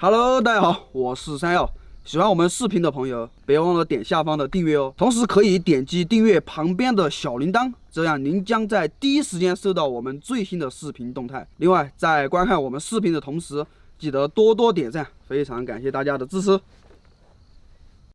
Hello，大家好，我是山药。喜欢我们视频的朋友，别忘了点下方的订阅哦。同时可以点击订阅旁边的小铃铛，这样您将在第一时间收到我们最新的视频动态。另外，在观看我们视频的同时，记得多多点赞，非常感谢大家的支持。